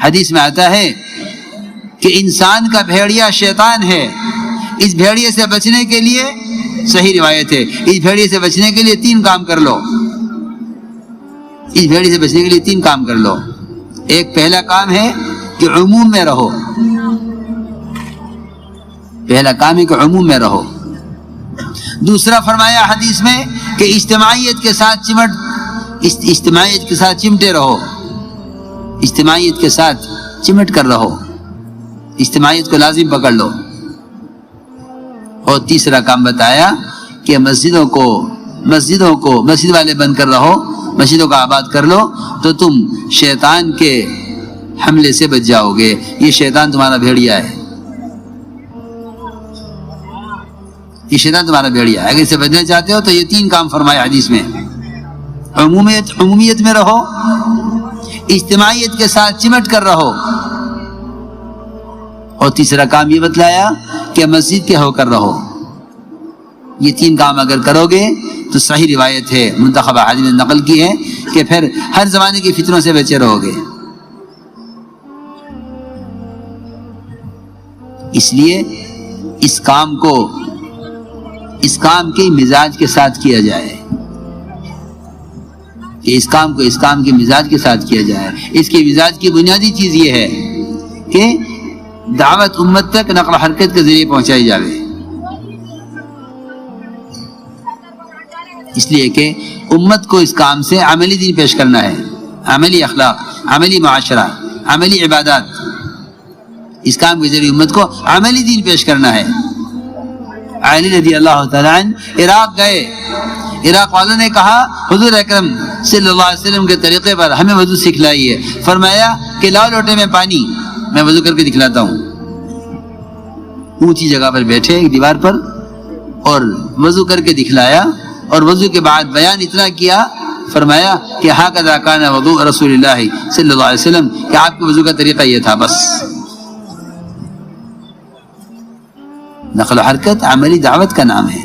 حدیث میں آتا ہے کہ انسان کا بھیڑیا شیطان ہے، اس بھیڑیے سے بچنے کے لیے، صحیح روایت ہے، اس بھیڑیے سے بچنے کے لیے 3 کام کر لو، اس بھیڑیے سے بچنے کے لیے 3 کام کر لو۔ ایک پہلا کام ہے کہ عموم میں رہو، پہلا کام ہے کہ عموم میں رہو۔ دوسرا فرمایا حدیث میں کہ اجتماعیت کے ساتھ چمٹے رہو، اجتماعیت کے ساتھ چمٹ کر رہو، اجتماعیت کو لازم پکڑ لو۔ اور تیسرا کام بتایا کہ مسجدوں کو مسجد والے بن کر رہو، مسجدوں کا آباد کر لو تو تم شیطان کے حملے سے بچ جاؤ گے۔ یہ شیطان تمہارا بھیڑیا ہے، یہ شیطان تمہارا بھیڑیا ہے۔ اگر اسے بچنا چاہتے ہو تو یہ 3 کام فرمایا حدیث میں، عمومیت میں رہو، اجتماعیت کے ساتھ چمٹ کر رہو، اور تیسرا کام یہ بتلایا کہ مسجد کے ہو کر رہو۔ یہ 3 کام اگر کرو گے تو صحیح روایت ہے، منتخب احادیث نے نقل کی ہے کہ پھر ہر زمانے کی فتنوں سے بچے رہو گے۔ اس لیے اس کام کے مزاج کے ساتھ کیا جائے، کہ اس کام کے مزاج کے ساتھ کیا جائے۔ اس کے مزاج کی بنیادی چیز یہ ہے کہ دعوت امت تک نقل و حرکت کے ذریعے پہنچائی جاوے، اس لیے کہ امت کو اس کام سے عملی دین پیش کرنا ہے، عملی اخلاق، عملی معاشرہ، عملی عبادات، اس کام کے ذریعے امت کو عملی دین پیش کرنا ہے۔ علی رضی اللہ تعالیٰ عنہ عراق گئے، عراق والوں نے کہا حضور اکرم صلی اللہ علیہ وسلم کے طریقے پر ہمیں وضو سکھلائیے۔ فرمایا کہ لاؤ لوٹے میں پانی، میں وضو کر کے دکھلاتا ہوں۔ اونچی جگہ پر بیٹھے ایک دیوار پر اور وضو کر کے دکھلایا، اور وضو کے بعد بیان اتنا کیا، فرمایا کہ ہاکذا کان وضوء رسول اللہ صلی اللہ علیہ وسلم، کہ آپ کے وضو کا طریقہ یہ تھا بس۔ نقل و حرکت عملی دعوت کا نام ہے،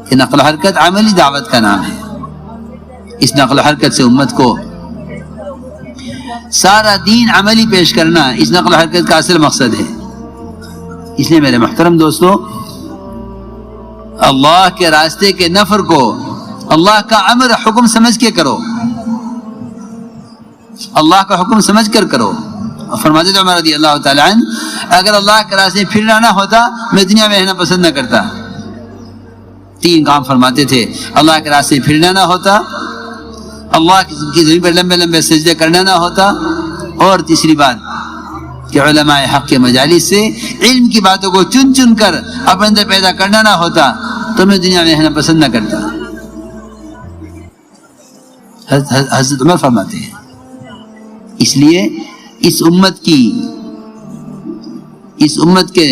کہ نقل و حرکت عملی دعوت کا نام ہے۔ اس نقل و حرکت سے امت کو سارا دین عملی پیش کرنا اس نقل و حرکت کا اصل مقصد ہے۔ اس لیے میرے محترم دوستو، اللہ کے راستے کے نفر کو اللہ کا امر حکم سمجھ کے کرو، اللہ کا حکم سمجھ کر کرو۔ فرماتے تھے عمر رضی اللہ تعالیٰ عنہ، اگر اللہ کے راستے پھرنا نہ ہوتا میں دنیا میں رہنا پسند نہ کرتا۔ 3 کام فرماتے تھے، اللہ کے راستے پھرنا نہ ہوتا، اللہ کی زمین پر لمبے لمبے سجدے کرنا نہ ہوتا، اور تیسری بات کہ علماء حق کے مجالس سے علم کی باتوں کو چن چن کر اپنے اندر پیدا کرنا نہ ہوتا تو میں دنیا میں رہنا پسند نہ کرتا۔ حضرت عمر فرماتے ہیں، اس لیے اس امت کے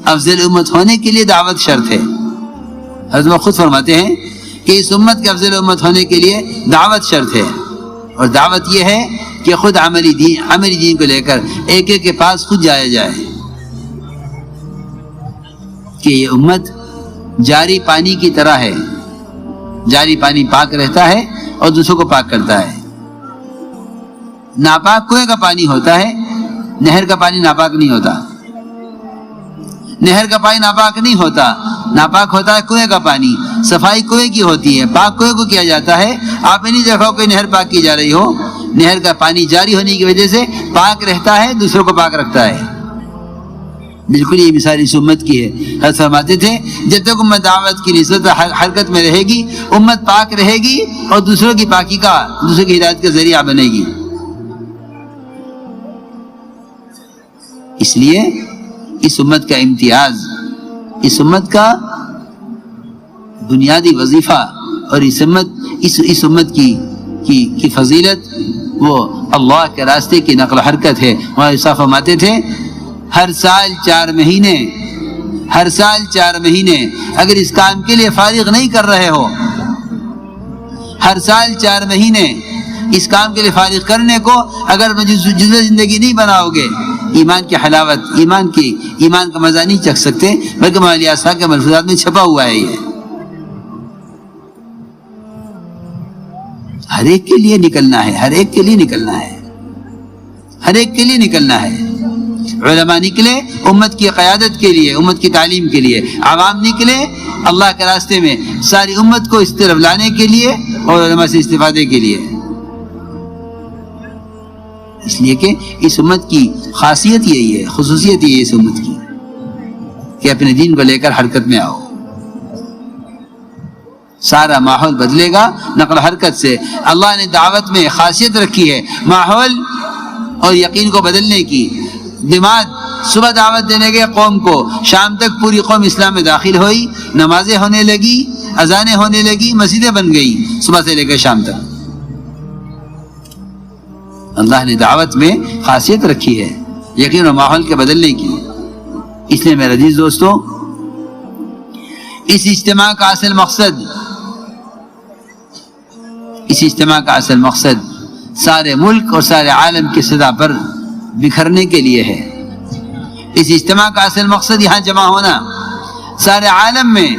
افضل امت ہونے کے لیے دعوت شرط ہے۔ حضرت عمر خود فرماتے ہیں کہ اس امت کے افضل امت ہونے کے لیے دعوت شرط ہے، اور دعوت یہ ہے کہ خود عملی دین کو لے کر ایک ایک کے پاس خود جایا جائے، کہ یہ امت جاری پانی کی طرح ہے، جاری پانی پاک رہتا ہے اور دوسروں کو پاک کرتا ہے۔ ناپاک کنویں کا پانی ہوتا ہے، نہر کا پانی ناپاک نہیں ہوتا، نہر کا پانی ناپاک نہیں ہوتا، ناپاک ہوتا ہے کنویں کا پانی۔ صفائی کنویں کی ہوتی ہے، پاک کنویں کو کیا جاتا ہے۔ آپ نے نہیں دیکھا کوئی نہر پاک کی جا رہی ہو، نہر کا پانی جاری ہونے کی وجہ سے پاک رہتا ہے، دوسروں کو پاک رکھتا ہے۔ بالکل یہ مثال اس امت کی ہے۔ حضرت فرماتے تھے جب تک امت دعوت کی نسبت حرکت میں رہے گی، امت پاک رہے گی اور دوسروں کی پاکی کا، دوسروں کی ہدایت کا ذریعہ بنے گی۔ اس لیے اس امت کا امتیاز، اس امت کا بنیادی وظیفہ اور اس امت کی فضیلت وہ اللہ کے راستے کی نقل و حرکت ہے۔ وہاں صاحب فرماتے تھے ہر سال 4 مہینے اگر اس کام کے لیے فارغ نہیں کر رہے ہو، ہر سال 4 مہینے اس کام کے لیے فارغ کرنے کو اگر جزء زندگی نہیں بناؤ گے، ایمان کی حلاوت، ایمان کا مزہ نہیں چکھ سکتے، بلکہ مولانا صاحب کے ملفوظات میں چھپا ہوا ہے۔ یہ ہر ایک کے لیے نکلنا ہے، ہر ایک کے لیے نکلنا ہے۔ ہر ایک کے لیے نکلنا ہے. علماء نکلے امت کی قیادت کے لیے، امت کی تعلیم کے لیے. عوام نکلے اللہ کے راستے میں ساری امت کو اس طرف لانے کے لیے اور علماء سے استفادے کے لیے. اس لیے کہ اس امت کی خاصیت یہی ہے، خصوصیت یہی ہے اس امت کی کہ اپنے دین کو لے کر حرکت میں آؤ. سارا ماحول بدلے گا نقل حرکت سے. اللہ نے دعوت میں خاصیت رکھی ہے ماحول اور یقین کو بدلنے کی. دماغ صبح دعوت دینے کے قوم کو، شام تک پوری قوم اسلام میں داخل ہوئی، نمازیں ہونے لگی، اذانیں ہونے لگی، مسجدیں بن گئی صبح سے لے کر شام تک. اللہ نے دعوت میں خاصیت رکھی ہے یقین اور ماحول کے بدلنے کی. اس لیے میرے عزیز دوستو، اس اجتماع کا اصل مقصد سارے ملک اور سارے عالم کی صدا پر بکھرنے کے لیے ہے. اس اجتماع کا اصل مقصد یہاں جمع ہونا سارے عالم میں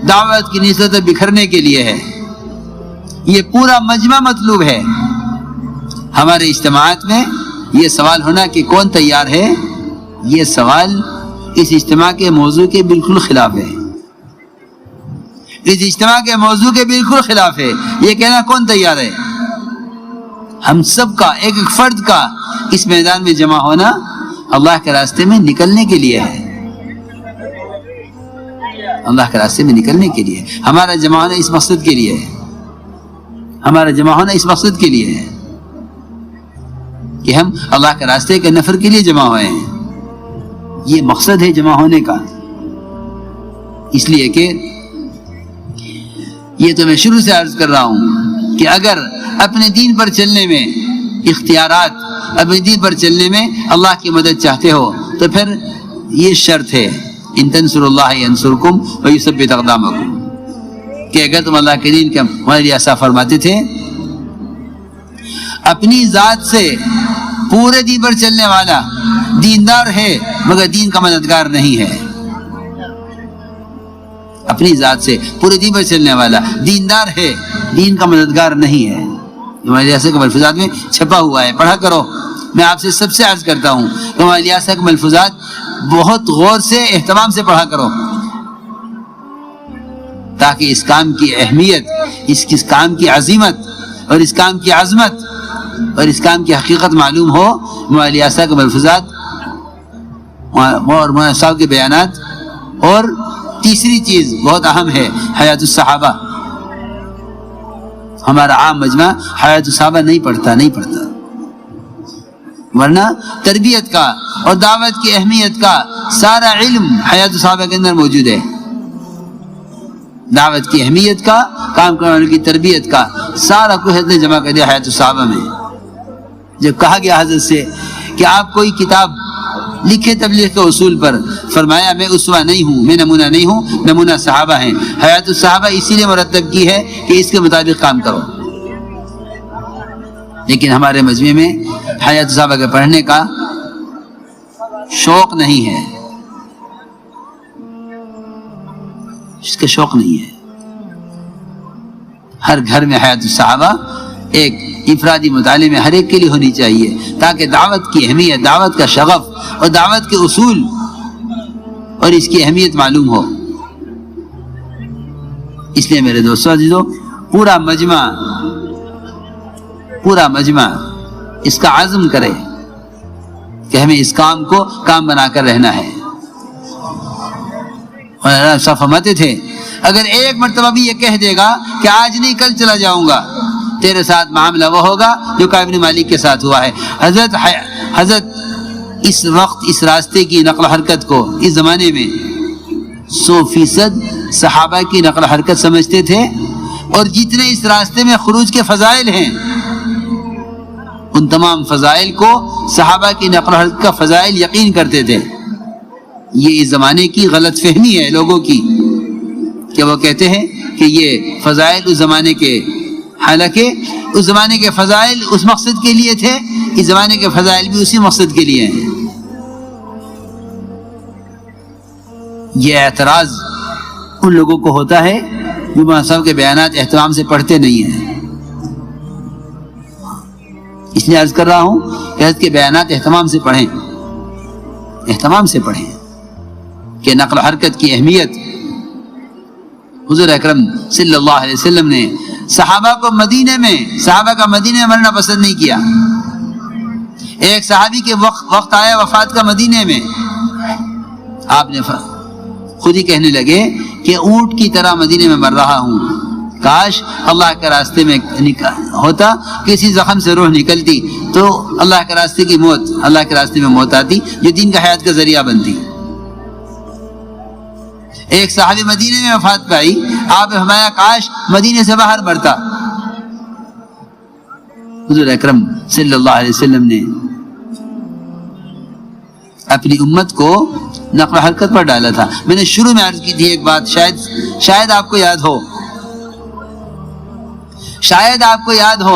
دعوت کی نسبت بکھرنے کے لیے ہے. یہ پورا مجمع مطلوب ہے. ہمارے اجتماعات میں یہ سوال ہونا کہ کون تیار ہے، یہ سوال اس اجتماع کے موضوع کے بالکل خلاف ہے. اس اجتماع کے موضوع کے بالکل خلاف ہے یہ کہنا کون تیار ہے. ہم سب کا، ایک ایک فرد کا اس میدان میں جمع ہونا اللہ کے راستے میں نکلنے کے لیے ہے. اللہ کے راستے میں نکلنے کے لیے ہمارا جمع ہونا اس مقصد کے لیے ہے. ہمارا جمع ہونا اس مقصد کے لیے ہے کہ ہم اللہ کے راستے کے نفر کے لیے جمع ہوئے ہیں. یہ مقصد ہے جمع ہونے کا. اس لیے کہ یہ تو میں شروع سے عرض کر رہا ہوں کہ اگر اپنے دین پر چلنے میں اختیارات، اپنے دین پر چلنے میں اللہ کی مدد چاہتے ہو تو پھر یہ شرط ہے ان تنصروا اللہ ینصرکم ویثبت اقدامکم، کہ اگر تم اللہ کے دین کا ہمارے ایسا فرماتے تھے اپنی ذات سے پورے دین پر چلنے والا دیندار ہے مگر دین کا مددگار نہیں ہے. اپنی ذات سے پورے دین پر چلنے والا دیندار ہے، دین کا مددگار نہیں ہے. ہمارے ایسے کے ملفوظات میں چھپا ہوا ہے، پڑھا کرو. میں آپ سے سب سے عرض کرتا ہوں کہ ہمارے ایسے کے ملفوظات بہت غور سے، اہتمام سے پڑھا کرو تاکہ اس کام کی اہمیت، اس کام کی عظیمت اور اس کام کی عظمت اور اس کام کی حقیقت معلوم ہو. ہمارے ایسا کے ملفوظات اور مولانا صاحب کے بیانات. اور تیسری چیز بہت اہم ہے، حیات الصحابہ. ہمارا عام مجمع حیات الصحابہ نہیں پڑھتا ورنہ تربیت کا اور دعوت کی اہمیت کا سارا علم حیات الصحابہ کے اندر موجود ہے. دعوت کی اہمیت کا، کام کرنے والوں کی تربیت کا سارا کچھ حضرت نے جمع کر دیا حیات الصحابہ میں. جب کہا گیا حضرت سے کہ آپ کوئی کتاب لکھے تبلیغ کے اصول پر، فرمایا میں اسوہ نہیں ہوں، میں نمونہ نہیں ہوں، نمونہ صحابہ ہیں. حیات الصحابہ اسی لیے مرتب کی ہے کہ اس کے مطابق کام کرو. لیکن ہمارے مجمع میں حیات الصحابہ کے پڑھنے کا شوق نہیں ہے، اس کا شوق نہیں ہے. ہر گھر میں حیات الصحابہ ایک انفرادی مطالعے میں ہر ایک کے لیے ہونی چاہیے تاکہ دعوت کی اہمیت، دعوت کا شغف اور دعوت کے اصول اور اس کی اہمیت معلوم ہو. اس لیے میرے دوستو عزیزو، پورا مجمع اس کا عزم کرے کہ ہمیں اس کام کو کام بنا کر رہنا ہے. اور صاحب فرماتے تھے اگر ایک مرتبہ بھی یہ کہہ دے گا کہ آج نہیں کل چلا جاؤں گا، تیرے ساتھ معاملہ وہ ہوگا جو کعب بن مالک کے ساتھ ہوا ہے. حضرت اس وقت اس راستے کی نقل حرکت کو اس زمانے میں 100% صحابہ کی نقل حرکت سمجھتے تھے، اور جتنے اس راستے میں خروج کے فضائل ہیں ان تمام فضائل کو صحابہ کی نقل حرکت کا فضائل یقین کرتے تھے. یہ اس زمانے کی غلط فہمی ہے لوگوں کی کہ وہ کہتے ہیں کہ یہ فضائل اس زمانے کے، حالانکہ اس زمانے کے فضائل اس مقصد کے لیے تھے، اس زمانے کے فضائل بھی اسی مقصد کے لیے ہیں. یہ اعتراض ان لوگوں کو ہوتا ہے جو مولانا صاحب کے بیانات اہتمام سے پڑھتے نہیں ہیں. اس لیے عرض کر رہا ہوں کہ حضرت کے بیانات اہتمام سے پڑھیں، اہتمام سے پڑھیں کہ نقل و حرکت کی اہمیت حضور اکرم صلی اللہ علیہ وسلم نے صحابہ کا مدینے میں مرنا پسند نہیں کیا. ایک صحابی کے وقت آیا وفات کا مدینے میں، آپ نے خود ہی کہنے لگے کہ اونٹ کی طرح مدینے میں مر رہا ہوں، کاش اللہ کے راستے میں ہوتا، کسی زخم سے روح نکلتی تو اللہ کے راستے میں موت آتی جو دین کا حیات کا ذریعہ بنتی. ایک صحابی مدینے میں وفات پائی، آپ نے فرمایا کاش مدینے سے باہر مرتا. حضور اکرم صلی اللہ علیہ وسلم نے اپنی امت کو نقل و حرکت پر ڈالا تھا. میں نے شروع میں عرض کی تھی ایک بات، شاید آپ کو یاد ہو،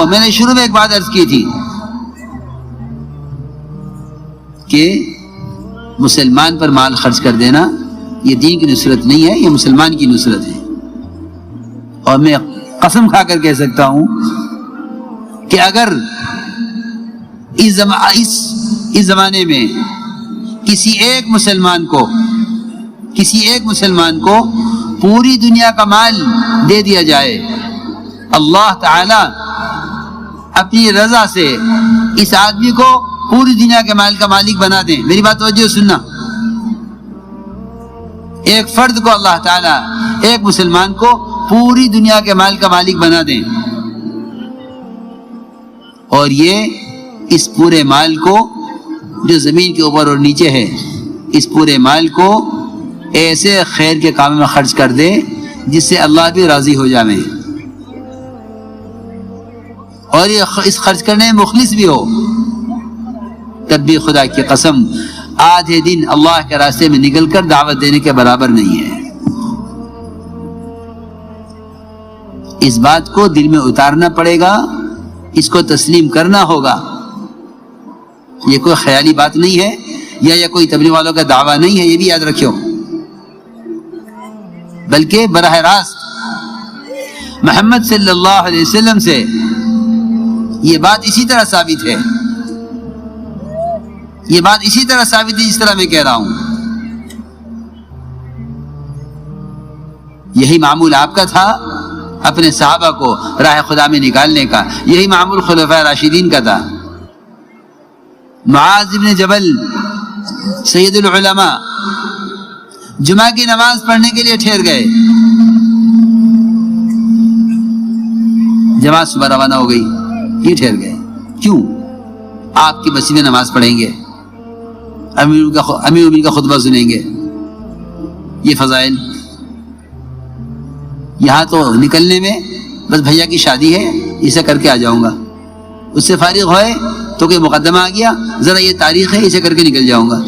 میں نے شروع میں ایک بات عرض کی تھی کہ مسلمان پر مال خرچ کر دینا یہ دین کی نصرت نہیں ہے، یہ مسلمان کی نصرت ہے. اور میں قسم کھا کر کہہ سکتا ہوں کہ اگر اس زمانے میں کسی ایک مسلمان کو پوری دنیا کا مال دے دیا جائے، اللہ تعالی اپنی رضا سے اس آدمی کو پوری دنیا کے مال کا مالک بنا دیں. میری بات توجہ سننا، ایک فرد کو اللہ تعالیٰ، ایک مسلمان کو پوری دنیا کے مال کا مالک بنا دیں، اور یہ اس پورے مال کو جو زمین کے اوپر اور نیچے ہے، اس پورے مال کو ایسے خیر کے کام میں خرچ کر دے جس سے اللہ بھی راضی ہو جائے، اور یہ اس خرچ کرنے میں مخلص بھی ہو، تب بھی خدا کی قسم آدھے دن اللہ کے راستے میں نکل کر دعوت دینے کے برابر نہیں ہے. اس بات کو دل میں اتارنا پڑے گا، اس کو تسلیم کرنا ہوگا. یہ کوئی خیالی بات نہیں ہے یا کوئی تبلیغ والوں کا دعویٰ نہیں ہے، یہ بھی یاد رکھو، بلکہ براہ راست محمد صلی اللہ علیہ وسلم سے یہ بات اسی طرح ثابت ہے، جس طرح میں کہہ رہا ہوں. یہی معمول آپ کا تھا اپنے صحابہ کو راہ خدا میں نکالنے کا، یہی معمول خلفائے راشدین کا تھا. معاذ بن جبل سید العلماء جمعہ کی نماز پڑھنے کے لیے ٹھہر گئے، جماعت صبح روانہ ہو گئی، یہ ٹھہر گئے. کیوں؟ آپ کی مسجد میں نماز پڑھیں گے، امیر کا خطبہ سنیں گے، یہ فضائل. یہاں تو نکلنے میں بس بھیا کی شادی ہے اسے کر کے آ جاؤں گا، اس سے فارغ ہوئے تو کوئی مقدمہ آ گیا، ذرا یہ تاریخ ہے اسے کر کے نکل جاؤں گا.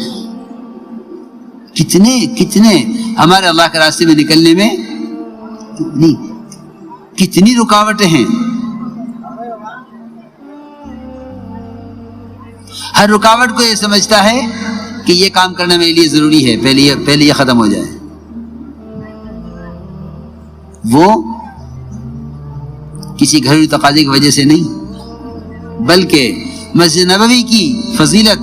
کتنے ہمارے اللہ کے راستے میں نکلنے میں کتنی رکاوٹیں ہیں. ہر رکاوٹ کو یہ سمجھتا ہے کہ یہ کام کرنا میرے لیے ضروری ہے، پہلے یہ ختم ہو جائے. وہ کسی گھریلو تقاضے کی وجہ سے نہیں، بلکہ مسجد نبوی کی فضیلت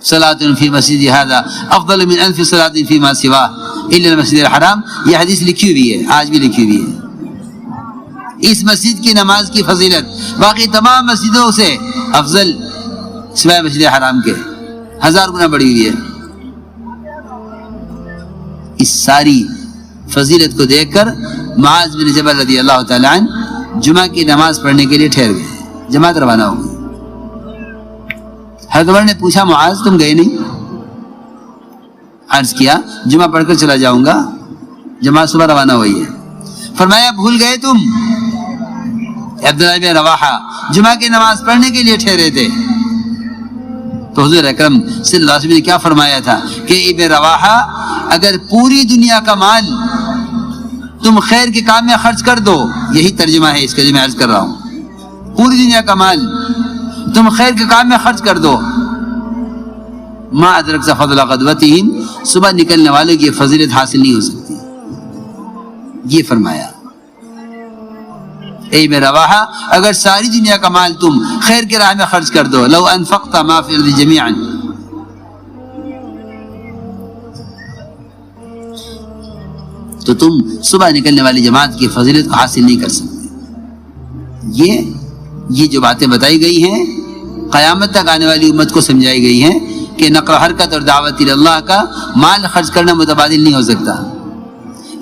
صلاۃ فی مسجد ھذا افضل من الف صلاۃ فیما سواہ الا المسجد الحرام، یہ حدیث لکھی ہوئی ہے، آج بھی لکھی ہوئی ہے. اس مسجد کی نماز کی فضیلت باقی تمام مسجدوں سے افضل سوائے مسجد حرام کے 1000 گنا بڑھی ہوئی ہے. اس ساری فضیلت کو دیکھ کر معاذ بن جبل رضی اللہ تعالیٰ عنہ جمعہ کی نماز پڑھنے کے لیے ٹھہر گئے، جماعت روانہ ہو گئی. حضرت عمر نے پوچھا معاذ تم گئے نہیں؟ عرض کیا جمعہ پڑھ کر چلا جاؤں گا، جماعت صبح روانہ ہوئی ہے. فرمایا بھول گئے تم؟ عبداللہ بن رواحہ جمعہ کی نماز پڑھنے کے لیے ٹھہرے تھے. تو حضور اکرم صلی اللہ علیہ وسلم نے کیا فرمایا تھا کہ ابن رواحہ اگر پوری دنیا کا مال تم خیر کے کام میں خرچ کر دو، یہی ترجمہ ہے اس کا جو میں عرض کر رہا ہوں، پوری دنیا کا مال تم خیر کے کام میں خرچ کر دو، ما ادرکت فضل غدوتہم، صبح نکلنے والوں کی فضیلت حاصل نہیں ہو سکتی. یہ فرمایا. اے ابن رواحہ اگر ساری دنیا کا مال تم خیر کی راہ میں خرچ کر دو، لو انفقت ما فی الارض جميعا، تو تم صبح نکلنے والی جماعت کی فضیلت کو حاصل نہیں کر سکتے۔ یہ جو باتیں بتائی گئی ہیں قیامت تک آنے والی امت کو سمجھائی گئی ہیں کہ نقل و حرکت اور دعوت اللہ کا مال خرچ کرنا متبادل نہیں ہو سکتا۔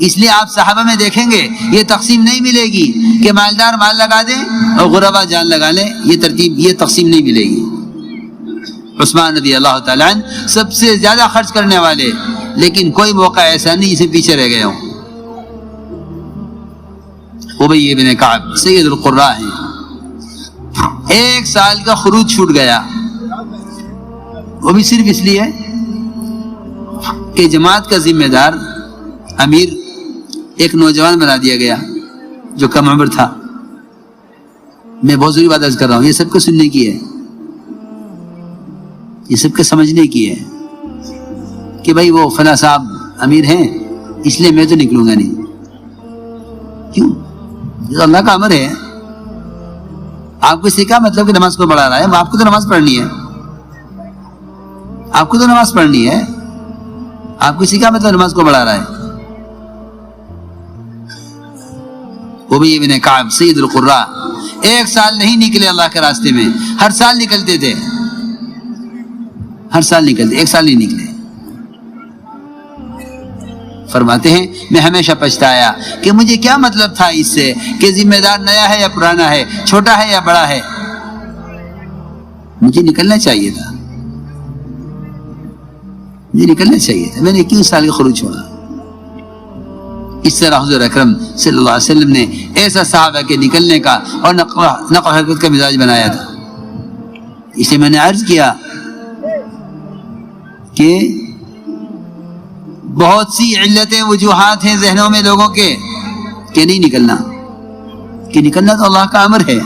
اس لیے آپ صحابہ میں دیکھیں گے یہ تقسیم نہیں ملے گی کہ مالدار مال لگا دیں اور غربا جان لگا لیں، یہ تقسیم نہیں ملے گی۔ عثمان رضی اللہ تعالیٰ عنہ سب سے زیادہ خرچ کرنے والے، لیکن کوئی موقع ایسا نہیں جسے پیچھے رہ گئے ہوں۔ ابی بن کعب سید القراء ہیں، 1 سال کا خروج چھوٹ گیا، وہ بھی صرف اس لیے کہ جماعت کا ذمہ دار امیر ایک نوجوان بنا دیا گیا جو کم عمر تھا۔ میں بہت ضروری بات عرض کر رہا ہوں، یہ سب کو سننے کی ہے، یہ سب کے سمجھنے کی ہے کہ بھائی وہ فلاں صاحب امیر ہیں اس لیے میں تو نکلوں گا نہیں۔ کیوں؟ یہ اللہ کا امر ہے۔ آپ کو اس سے کیا مطلب کہ نماز کو بڑھا رہا ہے؟ آپ کو تو نماز پڑھنی ہے، آپ کو تو نماز پڑھنی ہے، آپ کو اس سے کیا مطلب نماز کو بڑھا رہا ہے؟ ابی بن کعب سید القراء 1 سال نہیں نکلے اللہ کے راستے میں، ہر سال نکلتے تھے، ہر سال نکلتے، 1 سال نہیں نکلے۔ فرماتے ہیں میں ہمیشہ پچھتایا کہ مجھے کیا مطلب تھا اس سے کہ ذمہ دار نیا ہے یا پرانا ہے، چھوٹا ہے یا بڑا ہے، مجھے نکلنا چاہیے تھا، مجھے نکلنا چاہیے تھا، میں نے 21 سال کا خروج چھوڑا۔ اس طرح حضور اکرم صلی اللہ علیہ وسلم نے ایسا صحابہ کے نکلنے کا اور نقل و حرکت کا مزاج بنایا تھا۔ اسے میں نے عرض کیا کہ بہت سی علتیں وجوہات ہیں ذہنوں میں لوگوں کے کہ نہیں نکلنا، کہ نکلنا تو اللہ کا امر ہے۔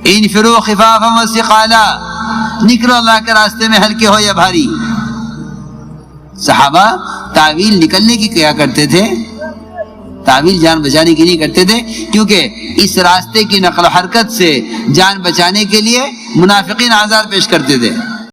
انفروا خفافا وثقالا، نکلو اللہ کے راستے میں ہلکے ہو یا بھاری۔ صحابہ تعویل نکلنے کی کیا کرتے تھے؟ تعویل جان بچانے کی نہیں کرتے تھے، کیونکہ اس راستے کی نقل و حرکت سے جان بچانے کے لیے منافقین آزار پیش کرتے تھے۔